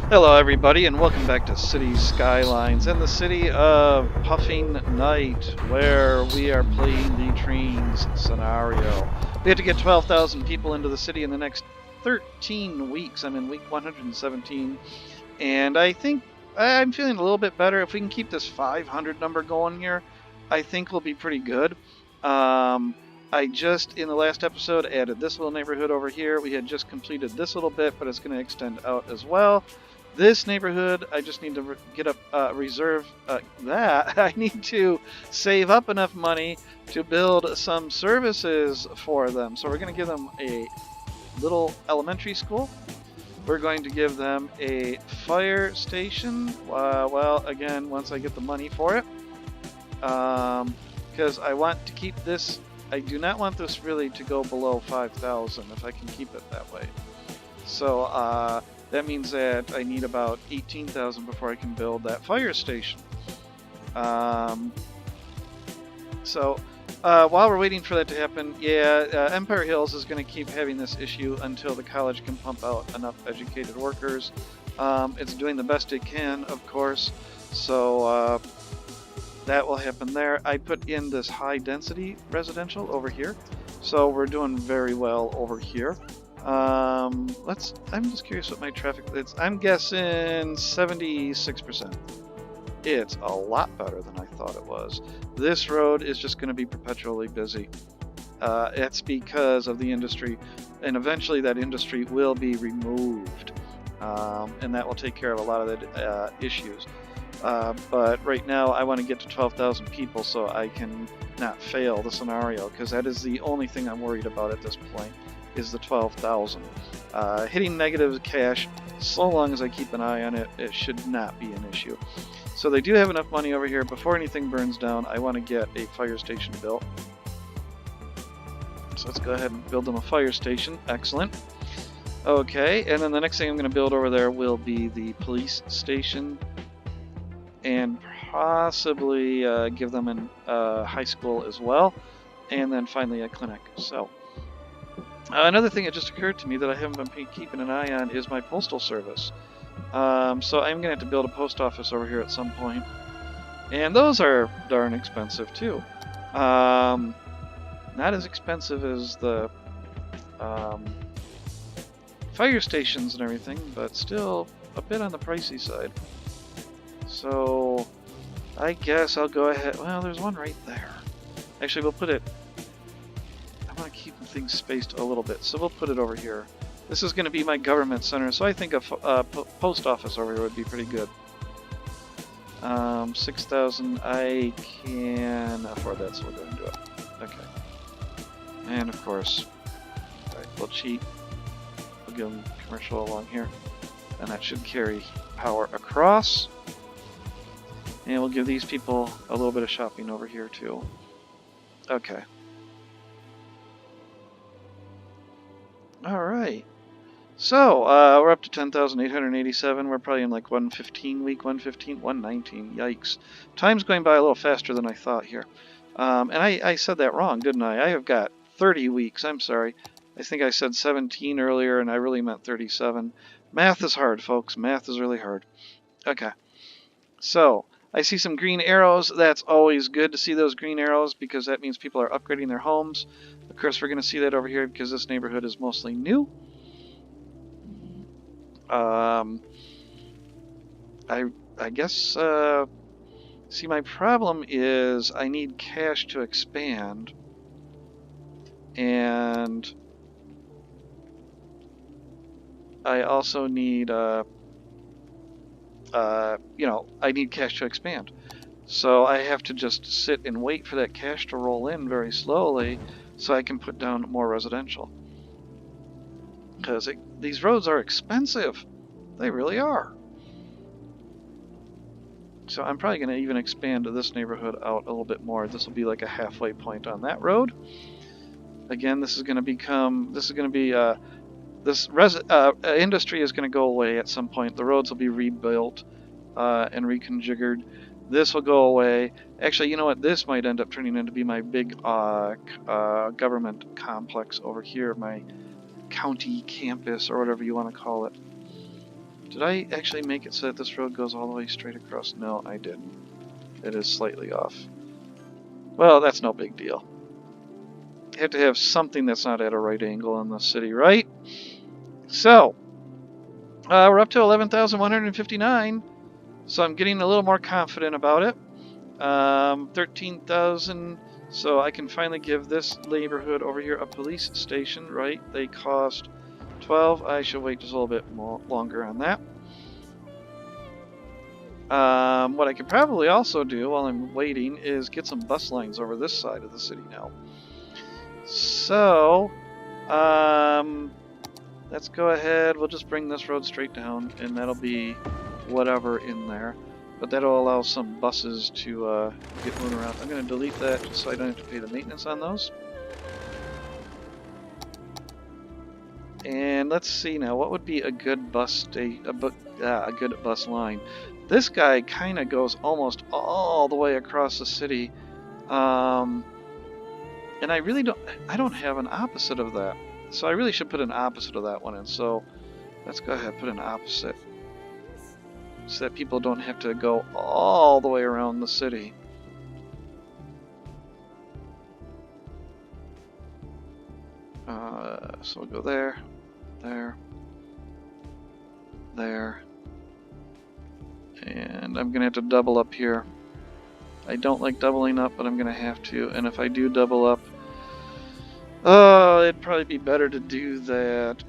Hello, everybody, and welcome back to City Skylines and the city of Puffing Night, where we are playing the trains scenario. We have to get 12,000 people into the city in the next 13 weeks. I'm in week 117, and I think I'm feeling a little bit better. If we can keep this 500 number going here, I think we'll be pretty good. Um, I just, in the last episode, added this little neighborhood over here. We had just completed this little bit, but it's going to extend out as well. This neighborhood, I just need to get up, reserve that. I need to save up enough money to build some services for them. So we're going to give them a little elementary school. We're going to give them a fire station. Well, again, once I get the money for it. Because I want to keep this. I do not want this really to go below 5,000 if I can keep it that way. So that means that I need about 18,000 before I can build that fire station. So while we're waiting for that to happen, Empire Hills is going to keep having this issue until the college can pump out enough educated workers. It's doing the best it can, of course, so that will happen there. I put in this high density residential over here, so we're doing very well over here. I'm just curious what my traffic is. I'm guessing 76%. It's a lot better than I thought it was. This road is just going to be perpetually busy. It's because of the industry, and eventually that industry will be removed, and that will take care of a lot of the issues. But right now I want to get to 12,000 people so I can not fail the scenario, because that is the only thing I'm worried about at this point, is the 12,000. Hitting negative cash, so long as I keep an eye on it, it should not be an issue. So they do have enough money over here. Before anything burns down, I want to get a fire station built. So let's go ahead and build them a fire station. Excellent. Okay, and then the next thing I'm going to build over there will be the police station, and possibly give them a high school as well, and then finally a clinic. So another thing that just occurred to me that I haven't been keeping an eye on is my postal service. So I'm going to have to build a post office over here at some point. And those are darn expensive too. Not as expensive as the fire stations and everything, but still a bit on the pricey side. So I guess I'll go ahead. Well, there's one right there. Actually, we'll put it... I want to keep things spaced a little bit, so we'll put it over here. This is going to be my government center, so I think a post office over here would be pretty good. 6,000, I can afford that, so we'll go ahead and do it. Okay. And of course, alright, we'll cheat. We'll give them commercial along here. And that should carry power across. And we'll give these people a little bit of shopping over here too. Okay. Alright. So, we're up to 10,887. We're probably in like 115, week 115, 119. Yikes. Time's going by a little faster than I thought here. And I said that wrong, didn't I? I have got 30 weeks. I'm sorry. I think I said 17 earlier, and I really meant 37. Math is hard, folks. Math is really hard. Okay. So, I see some green arrows. That's always good to see those green arrows, because that means people are upgrading their homes. Of course, we're going to see that over here because this neighborhood is mostly new. I guess, see, my problem is I need cash to expand, and I also need, I need cash to expand. So I have to just sit and wait for that cash to roll in very slowly so I can put down more residential. Because these roads are expensive. They really are. So I'm probably going to even expand this neighborhood out a little bit more. This will be like a halfway point on that road. Again, this is going to be this industry is going to go away at some point. The roads will be rebuilt and reconfigured. This will go away. Actually, you know what? This might end up turning into be my big government complex over here, my county campus or whatever you want to call it. Did I actually make it so that this road goes all the way straight across? No, I didn't. It is slightly off. Well, that's no big deal. You have to have something that's not at a right angle in the city, right? So, we're up to 11,159. So I'm getting a little more confident about it. 13,000. So I can finally give this neighborhood over here a police station, right? They cost 12. I should wait just a little bit longer on that. What I could probably also do while I'm waiting is get some bus lines over this side of the city now. So, let's go ahead. We'll just bring this road straight down, and that'll be whatever in there. But that'll allow some buses to get moving around. I'm going to delete that just so I don't have to pay the maintenance on those. And let's see now, what would be a good bus a good bus line? This guy kind of goes almost all the way across the city, and I don't have an opposite of that. So I really should put an opposite of that one in. So let's go ahead and put an opposite, so that people don't have to go all the way around the city. So we'll go there, there, there, and I'm gonna have to double up here. I don't like doubling up, but I'm gonna have to, and if I do double up, it'd probably be better to do that.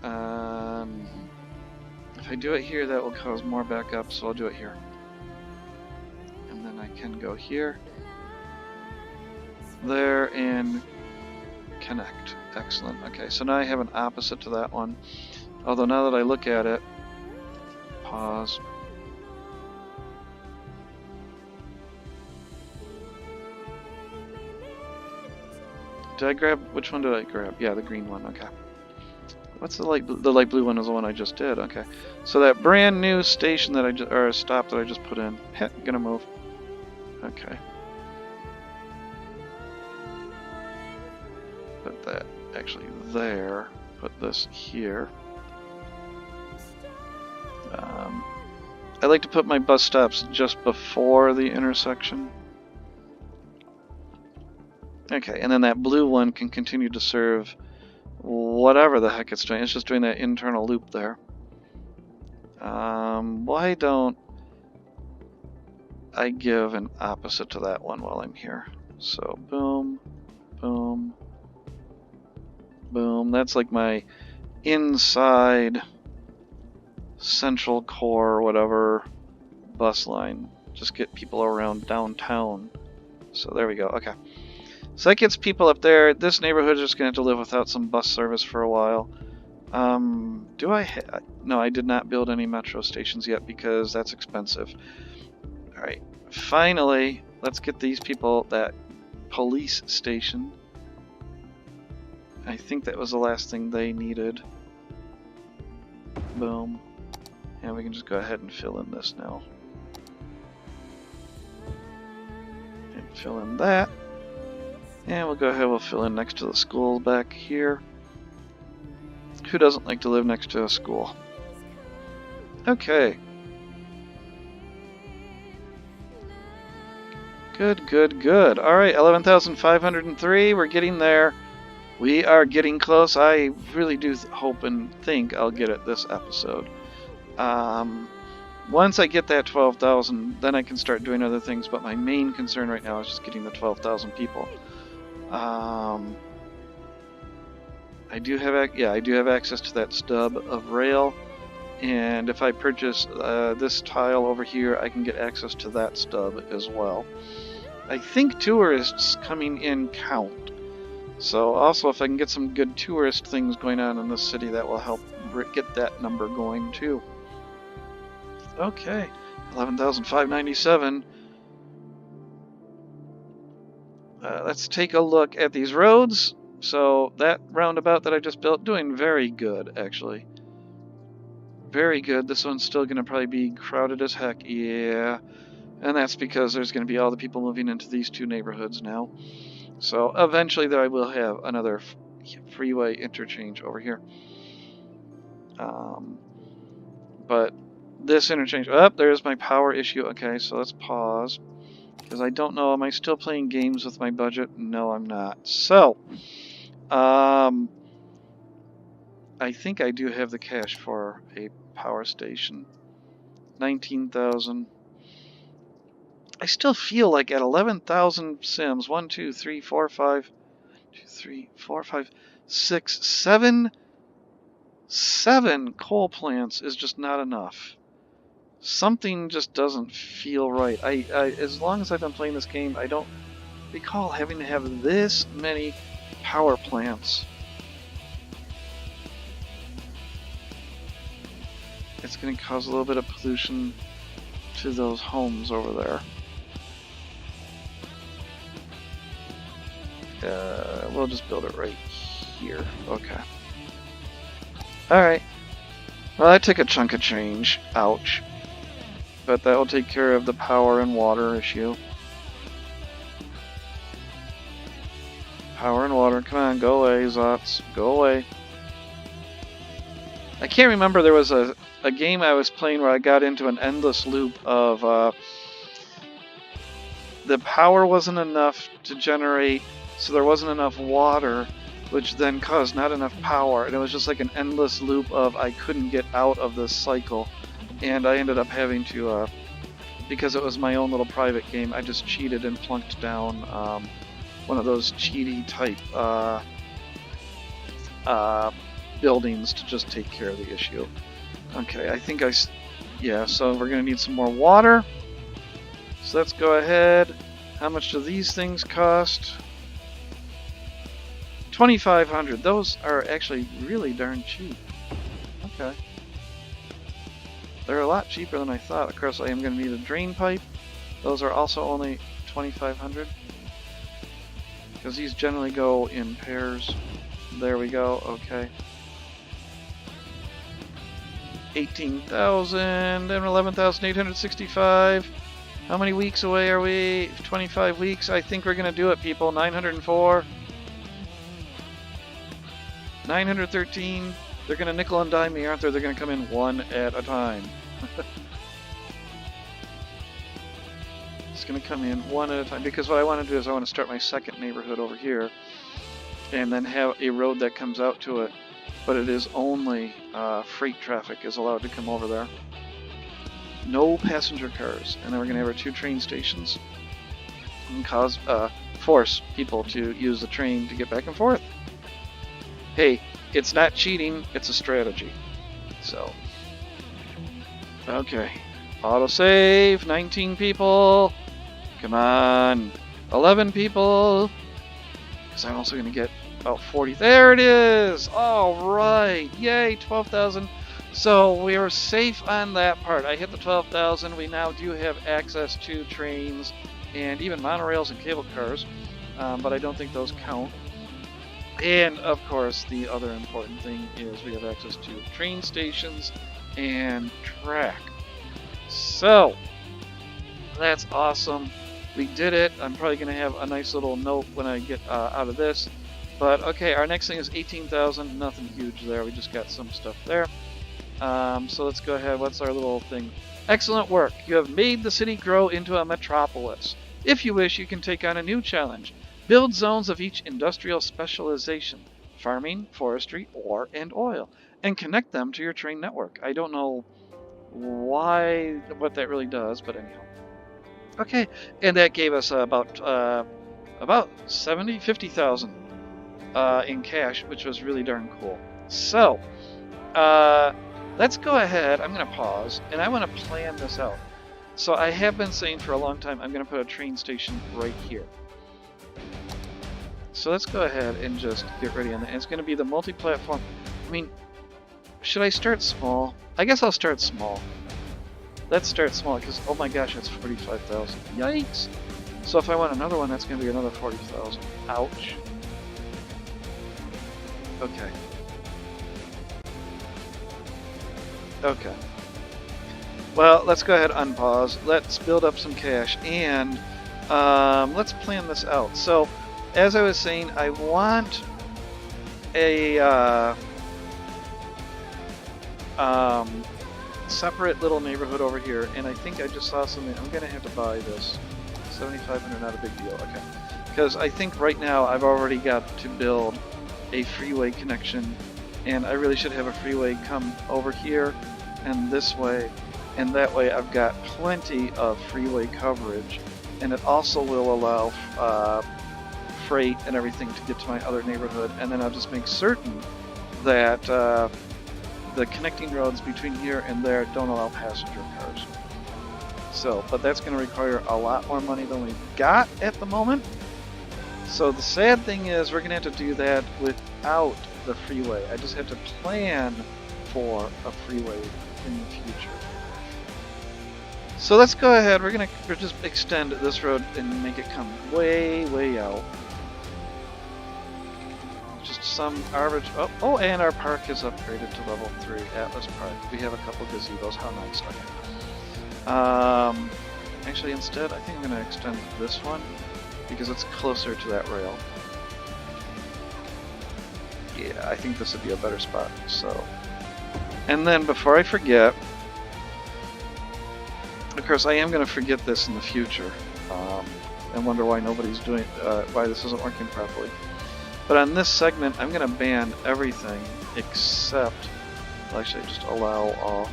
If I do it here, that will cause more backup, so I'll do it here. And then I can go here, there, and connect. Excellent. Okay, so now I have an opposite to that one. Although now that I look at it, pause. Did I grab, which one did I grab? Yeah, the green one, okay. What's the light blue one is the one I just did, okay. So that brand new station that or stop that I just put in, gonna move. Okay. Put that actually there, put this here. I like to put my bus stops just before the intersection. Okay, and then that blue one can continue to serve whatever the heck it's doing. It's just doing that internal loop there. Why don't I give an opposite to that one while I'm here? So boom, boom, boom. That's like my inside central core, whatever, bus line. Just get people around downtown. So there we go. Okay. So that gets people up there. This neighborhood is just going to have to live without some bus service for a while. Do I? No, I did not build any metro stations yet because that's expensive. Alright. Finally, let's get these people that police station. I think that was the last thing they needed. Boom. And we can just go ahead and fill in this now. And fill in that. And we'll go ahead, we'll fill in next to the school back here. Who doesn't like to live next to a school? Okay. Good, good, good. Alright, 11,503. We're getting there. We are getting close. I really do hope and think I'll get it this episode. Once I get that 12,000, then I can start doing other things, but my main concern right now is just getting the 12,000 people. I do have access to that stub of rail, and if I purchase this tile over here, I can get access to that stub as well. I think tourists coming in count. So also if I can get some good tourist things going on in this city, that will help get that number going too. Okay, 11,597. Let's take a look at these roads. So that roundabout that I just built, doing very good actually. Very good. This one's still going to probably be crowded as heck. Yeah. And that's because there's going to be all the people moving into these two neighborhoods now. So eventually there I will have another freeway interchange over here. But this interchange. Oh, there's my power issue. Okay, so let's pause. Because I don't know, am I still playing games with my budget? No, I'm not. So, I think I do have the cash for a power station. 19,000. I still feel like at 11,000 sims, 1, 2, 3, 4, 5, 2, 3, 4, 5, 6, 7, 7 coal plants is just not enough. Something just doesn't feel right. As long as I've been playing this game, I don't recall having to have this many power plants. It's going to cause a little bit of pollution to those homes over there. We'll just build it right here. Okay. Alright. Well, I took a chunk of change. Ouch. But that will take care of the power and water issue. Power and water. Come on, go away, Zots. Go away. I can't remember, there was a game I was playing where I got into an endless loop of the power wasn't enough to generate, so there wasn't enough water, which then caused not enough power, and it was just like an endless loop of I couldn't get out of this cycle, and I ended up having to, because it was my own little private game, I just cheated and plunked down one of those cheaty type buildings to just take care of the issue. Okay, I think yeah, so we're going to need some more water. So let's go ahead. How much do these things cost? 2,500. Those are actually really darn cheap. Okay. They're a lot cheaper than I thought. Of course, I am going to need a drain pipe. Those are also only 2,500. Because these generally go in pairs. There we go. Okay. 18,000 and 11,865. How many weeks away are we? 25 weeks. I think we're going to do it, people. 904. 913. They're going to nickel and dime me, aren't they? They're going to come in one at a time. It's going to come in one at a time. Because what I want to do is I want to start my second neighborhood over here. And then have a road that comes out to it. But it is only freight traffic is allowed to come over there. No passenger cars. And then we're going to have our 2 train stations. And force people to use the train to get back and forth. Hey, it's not cheating, it's a strategy. So, okay. Autosave, 19 people. Come on. 11 people. Because I'm also going to get about 40. There it is! Alright! Yay, 12,000. So we are safe on that part. I hit the 12,000. We now do have access to trains and even monorails and cable cars. But I don't think those count. And of course, the other important thing is we have access to train stations and track. So, that's awesome. We did it. I'm probably going to have a nice little note when I get out of this. But okay, our next thing is 18,000. Nothing huge there. We just got some stuff there. So let's go ahead. What's our little thing? Excellent work. You have made the city grow into a metropolis. If you wish, you can take on a new challenge. Build zones of each industrial specialization, farming, forestry, ore, and oil, and connect them to your train network. I don't know what that really does, but anyhow. Okay, and that gave us about 50,000 in cash, which was really darn cool. So, let's go ahead. I'm going to pause, and I want to plan this out. So I have been saying for a long time, I'm going to put a train station right here. So let's go ahead and just get ready on that. And it's going to be the multi-platform. I mean, should I start small? I guess I'll start small. Let's start small because, oh my gosh, that's 45,000. Yikes! So if I want another one, that's going to be another 40,000. Ouch. Okay. Okay. Well, let's go ahead and unpause. Let's build up some cash and let's plan this out. So, as I was saying, I want a separate little neighborhood over here, and I think I just saw something. I'm gonna have to buy this. 7,500, not a big deal. Okay, because I think right now I've already got to build a freeway connection, and I really should have a freeway come over here and this way, and that way I've got plenty of freeway coverage, and it also will allow freight and everything to get to my other neighborhood, and then I'll just make certain that the connecting roads between here and there don't allow passenger cars. So, but that's going to require a lot more money than we've got at the moment. So the sad thing is we're going to have to do that without the freeway. I just have to plan for a freeway in the future. So let's go ahead. We're just extend this road and make it come way, way out. Just some average. Oh, and our park is upgraded to level 3, Atlas Park. We have a couple gazebos. How nice. Okay. Actually, instead, I think I'm going to extend this one because it's closer to that rail. Yeah, I think this would be a better spot. So, and then before I forget, of course, I am going to forget this in the future, and wonder why nobody's doing, why this isn't working properly. But on this segment, I'm going to ban everything except, well, actually, just allow all.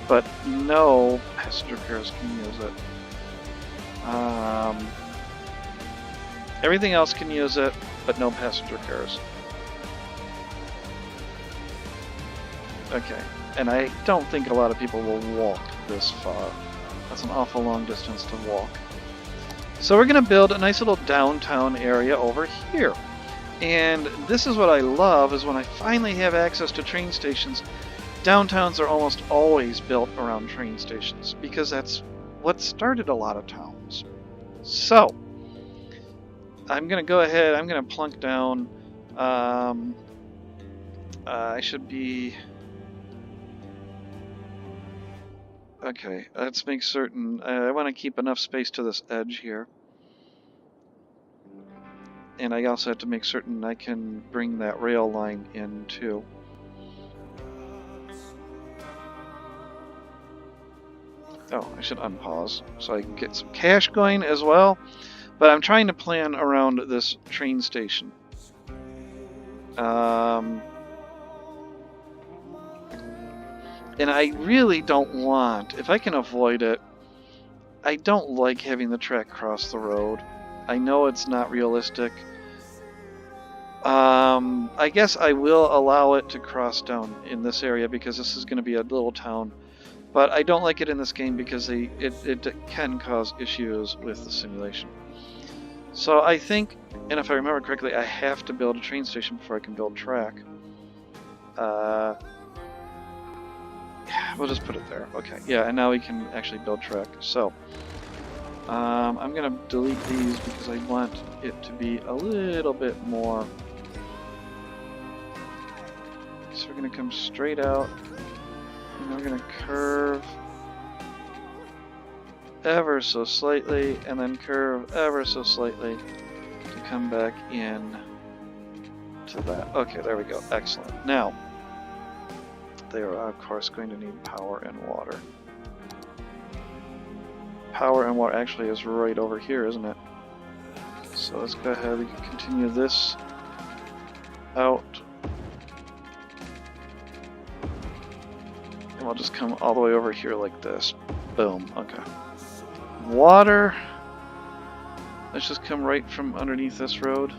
But no passenger cars can use it. Everything else can use it, but no passenger cars. Okay, and I don't think a lot of people will walk this far. That's an awful long distance to walk. So we're going to build a nice little downtown area over here. And this is what I love, is when I finally have access to train stations. Downtowns are almost always built around train stations, because that's what started a lot of towns. So, I'm going to go ahead, I'm going to plunk down, I should be... Okay, let's make certain, I want to keep enough space to this edge here. And I also have to make certain I can bring that rail line in too. Oh, I should unpause so I can get some cash going as well. But I'm trying to plan around this train station. And I really don't want, if I can avoid it, I don't like having the track cross the road. I know it's not realistic. I guess I will allow it to cross down in this area because this is going to be a little town. But I don't like it in this game because it can cause issues with the simulation. So I think, and if I remember correctly, I have to build a train station before I can build track. We'll just put it there. Okay, yeah, and now we can actually build track. So, I'm going to delete these because I want it to be a little bit more. So we're going to come straight out, and we're going to curve ever so slightly, and then curve ever so slightly to come back in to that. Okay, there we go. Excellent. Now, they are, of course, going to need power and water. Power and water actually is right over here, isn't it? So let's go ahead, we can continue this out. And we'll just come all the way over here like this. Boom, okay. Water. Let's just come right from underneath this road.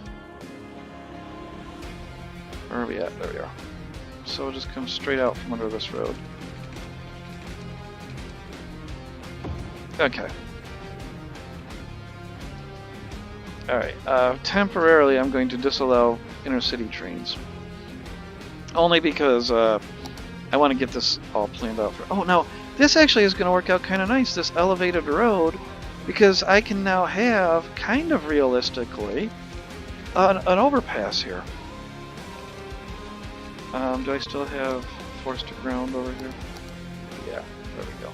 Where are we at? There we are. So we'll just come straight out from under this road. Okay. Alright, temporarily I'm going to disallow intercity trains. Only because I want to get this all planned out for... Oh, no, this actually is going to work out kind of nice, this elevated road, because I can now have, kind of realistically, an overpass here. Do I still have force to ground over here? Yeah, there we go.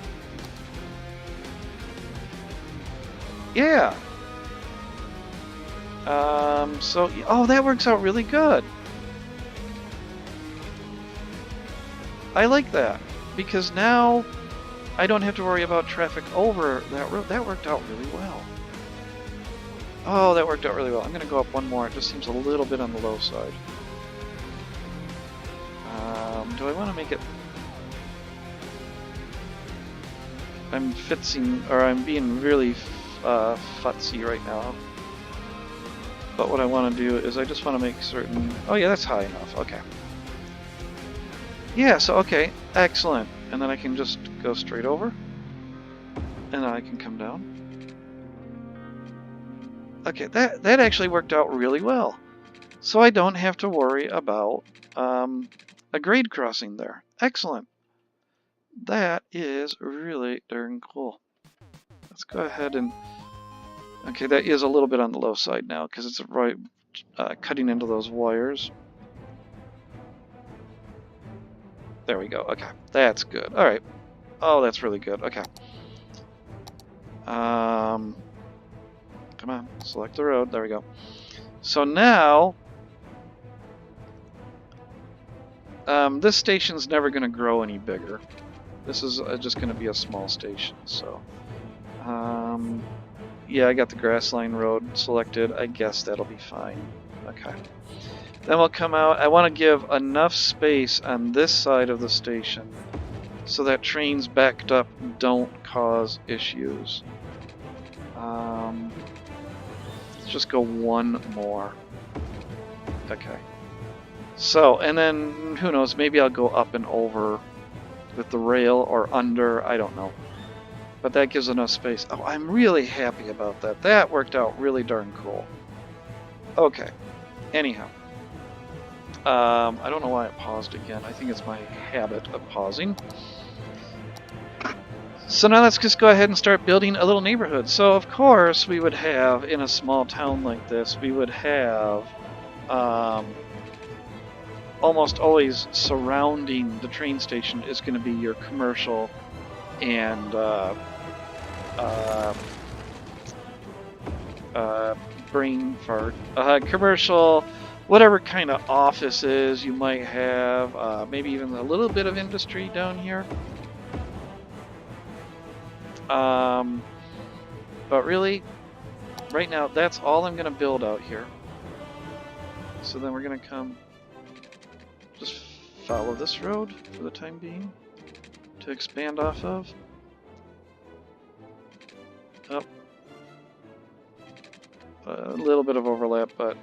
Yeah. So, oh, that works out really good. I like that. because now I don't have to worry about traffic over that road. That worked out really well. Oh, that worked out really well. I'm going to go up one more. It just seems a little bit on the low side. Do I want to make it... I'm being really futzy right now. But what I want to do is I just want to make certain... Oh yeah, that's high enough. Okay. Yeah, so okay. Excellent. And then I can just go straight over. And then I can come down. Okay, that actually worked out really well. So I don't have to worry about a grade crossing there. Excellent. That is really darn cool. Let's go ahead and... Okay, that is a little bit on the low side now because it's right cutting into those wires. There we go. Okay, that's good. All right. Oh, that's really good. Okay. Come on, select the road. There we go. So now, this station's never going to grow any bigger. This is just going to be a small station. So, yeah, I got the grass line road selected. I guess that'll be fine. Okay. Then we'll come out. I want to give enough space on this side of the station so that trains backed up don't cause issues. Let's just go one more. Okay. So, and then, who knows, maybe I'll go up and over with the rail or under, I don't know. But that gives enough space. Oh, I'm really happy about that. That worked out really darn cool. Okay. Anyhow. I don't know why it paused again. I think it's my habit of pausing. So now let's just go ahead and start building a little neighborhood. So of course we would have, in a small town like this, we would have almost always surrounding the train station is going to be your commercial and brain fart. Commercial, whatever kind of offices you might have, maybe even a little bit of industry down here. But really, right now, that's all I'm going to build out here. So then we're going to come, just follow this road for the time being to expand off of. Oh. A little bit of overlap, but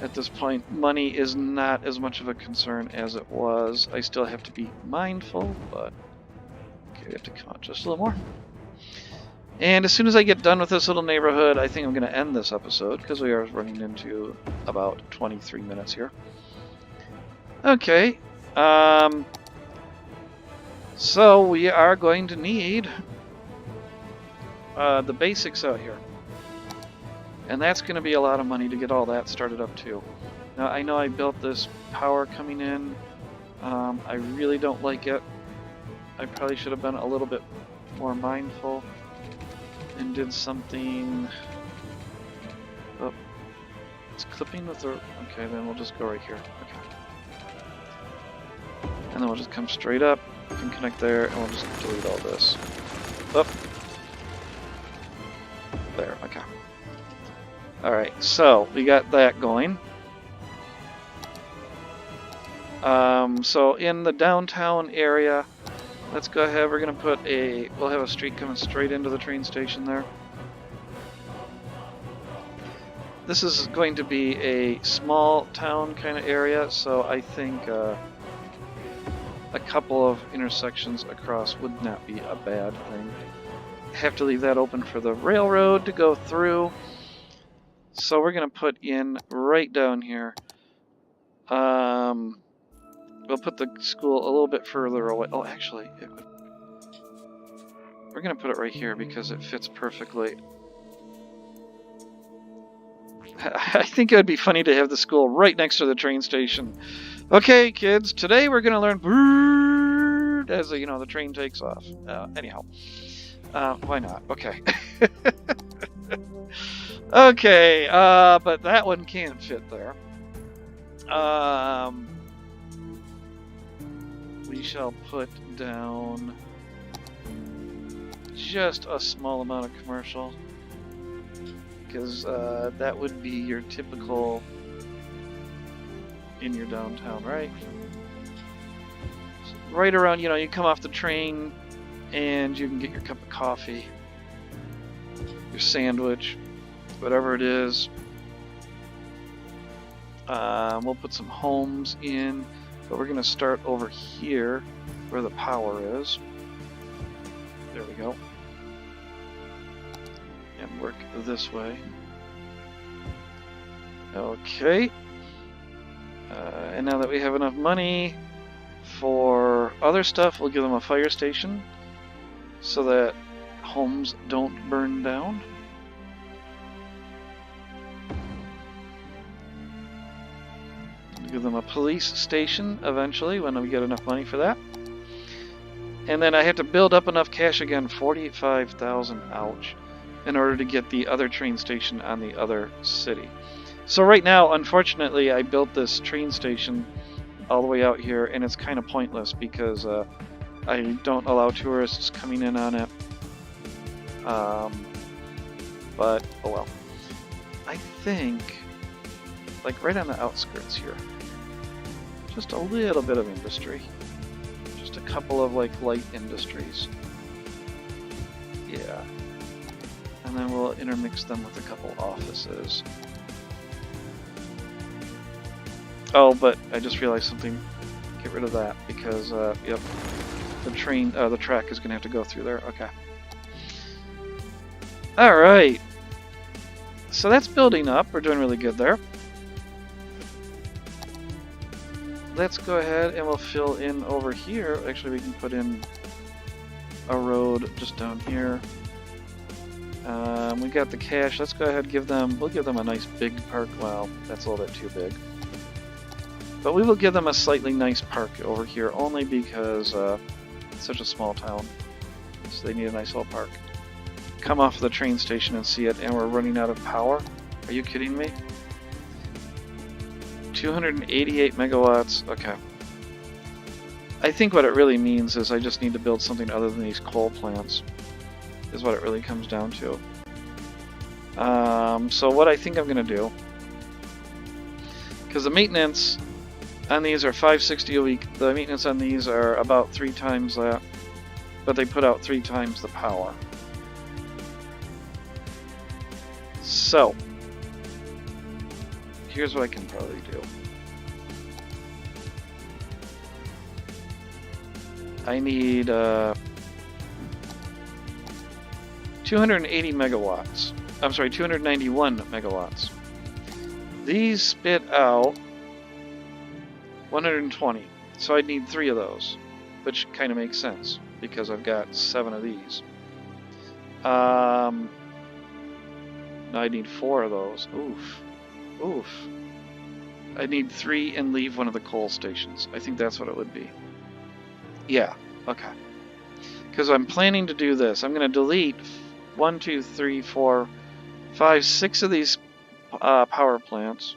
at this point, money is not as much of a concern as it was. I still have to be mindful, but okay, we have to come out just a little more. And as soon as I get done with this little neighborhood, I think I'm going to end this episode because we are running into about 23 minutes here. Okay, so we are going to need the basics out here. And that's going to be a lot of money to get all that started up too. Now I know I built this power coming in. I really don't like it. I probably should have been a little bit more mindful and did something. Oh, it's clipping with the. Okay, then we'll just go right here. Okay. And then we'll just come straight up and connect there, and we'll just delete all this. Oh. There, okay. Alright, so we got that going. So in the downtown area, let's go ahead, we're going to put we'll have a street coming straight into the train station there. This is going to be a small town kind of area, so I think a couple of intersections across would not be a bad thing. Have to leave that open for the railroad to go through. So we're going to put in right down here. We'll put the school a little bit further away. Oh, actually, we're going to put it right here because it fits perfectly. I think it would be funny to have the school right next to the train station. Okay, kids, today we're going to learn as the train takes off. Anyhow, why not? Okay. Okay, but that one can't fit there. we shall put down just a small amount of commercial, because that would be your typical in your downtown, right? So right around, you know, you come off the train and you can get your cup of coffee, your sandwich, whatever it is. We'll put some homes in, but we're going to start over here where the power is. There we go. And work this way. Okay. And now that we have enough money for other stuff, we'll give them a fire station so that homes don't burn down. We'll give them a police station eventually when we get enough money for that. And then I have to build up enough cash again, 45,000, ouch, in order to get the other train station on the other city. So right now, unfortunately, I built this train station all the way out here, and it's kind of pointless because I don't allow tourists coming in on it. But, oh well. I think, like right on the outskirts here, just a little bit of industry. Just a couple of like light industries. Yeah. And then we'll intermix them with a couple offices. Oh, but I just realized something. Get rid of that because, yep, the track is going to have to go through there. Okay. All right. So that's building up. We're doing really good there. Let's go ahead and we'll fill in over here. Actually, we can put in a road just down here. We got the cash. Let's go ahead and we'll give them a nice big park. Well, that's a little bit too big. But we will give them a slightly nice park over here only because it's such a small town. So they need a nice little park. Come off the train station and see it, and we're running out of power. Are you kidding me? 288 megawatts. Okay. I think what it really means is I just need to build something other than these coal plants, is what it really comes down to. So what I think I'm going to do, because the maintenance on these are $560 a week, the maintenance on these are about 3 times that, but they put out 3 times the power. So, here's what I can probably do. I need 280 megawatts. I'm sorry, 291 megawatts. These spit out 120. So I'd need 3 of those, which kind of makes sense because I've got 7 of these. Now I need 4 of those. Oof. Oof. I need 3 and leave one of the coal stations. I think that's what it would be. Yeah, okay. Because I'm planning to do this. I'm going to delete 1, 2, 3, 4, 5, 6 of these power plants,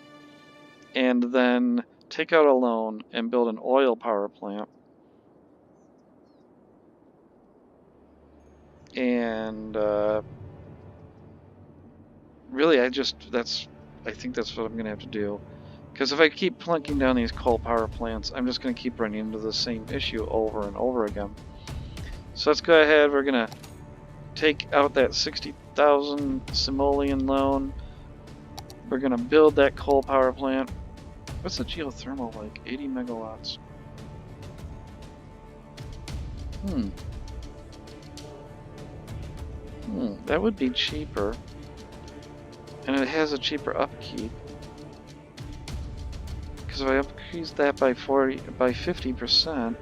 and then take out a loan and build an oil power plant. And really, I think that's what I'm going to have to do. Because if I keep plunking down these coal power plants, I'm just going to keep running into the same issue over and over again. So let's go ahead. We're going to take out that 60,000 simoleon loan. We're going to build that coal power plant. What's the geothermal like? 80 megawatts. That would be cheaper. And it has a cheaper upkeep. Because if I increase that by 50%,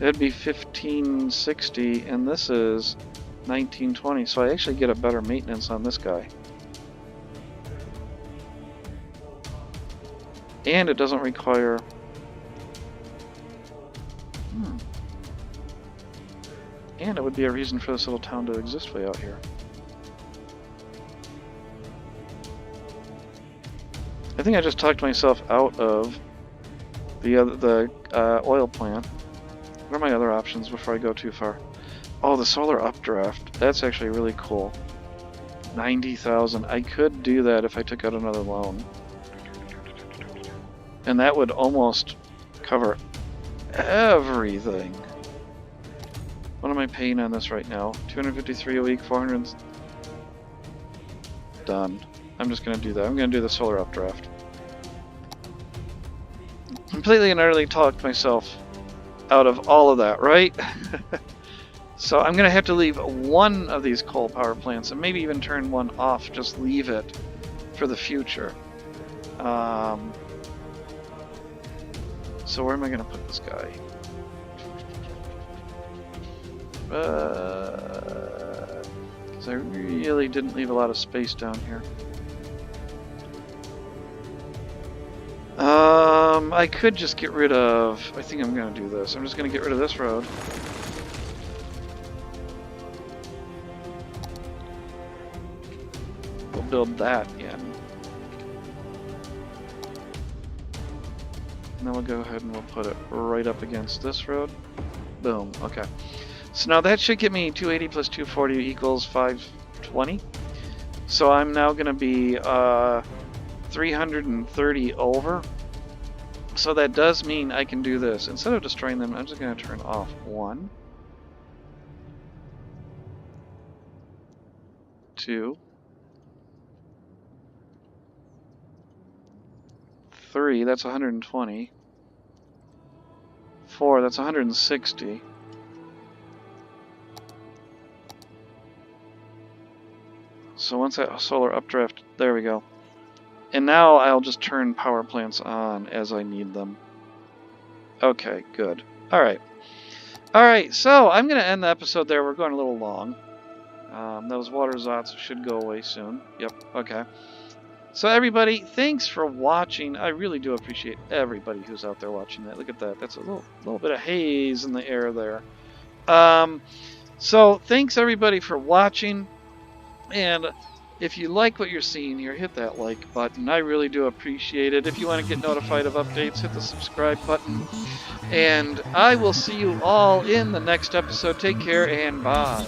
it'd be 1560, and this is 1920. So I actually get a better maintenance on this guy. And it doesn't require... And it would be a reason for this little town to exist way out here. I think I just talked myself out of the oil plant. What are my other options before I go too far? Oh, the solar updraft. That's actually really cool. 90,000. I could do that if I took out another loan. And that would almost cover everything. What am I paying on this right now? 253 a week, 400. Done. I'm just going to do that. I'm going to do the solar updraft. Completely and utterly talked myself out of all of that, right? So I'm going to have to leave one of these coal power plants and maybe even turn one off. Just leave it for the future. So where am I going to put this guy? Because I really didn't leave a lot of space down here. I could just get rid of... I think I'm going to do this. I'm just going to get rid of this road. We'll build that in. And then we'll go ahead and we'll put it right up against this road. Boom. Okay. So now that should get me 280 plus 240 equals 520. So I'm now going to be 330 over. So that does mean I can do this. Instead of destroying them, I'm just going to turn off 1, 2, 3, that's 120. 4, that's 160. So once that solar updraft, there we go. And now I'll just turn power plants on as I need them. Okay, good. Alright. Alright, so I'm going to end the episode there. We're going a little long. Those water zots should go away soon. Yep, okay. So everybody, thanks for watching. I really do appreciate everybody who's out there watching that. Look at that. That's a little bit of haze in the air there. So thanks everybody for watching. And if you like what you're seeing here, hit that like button. I really do appreciate it. If you want to get notified of updates, hit the subscribe button. And I will see you all in the next episode. Take care and bye.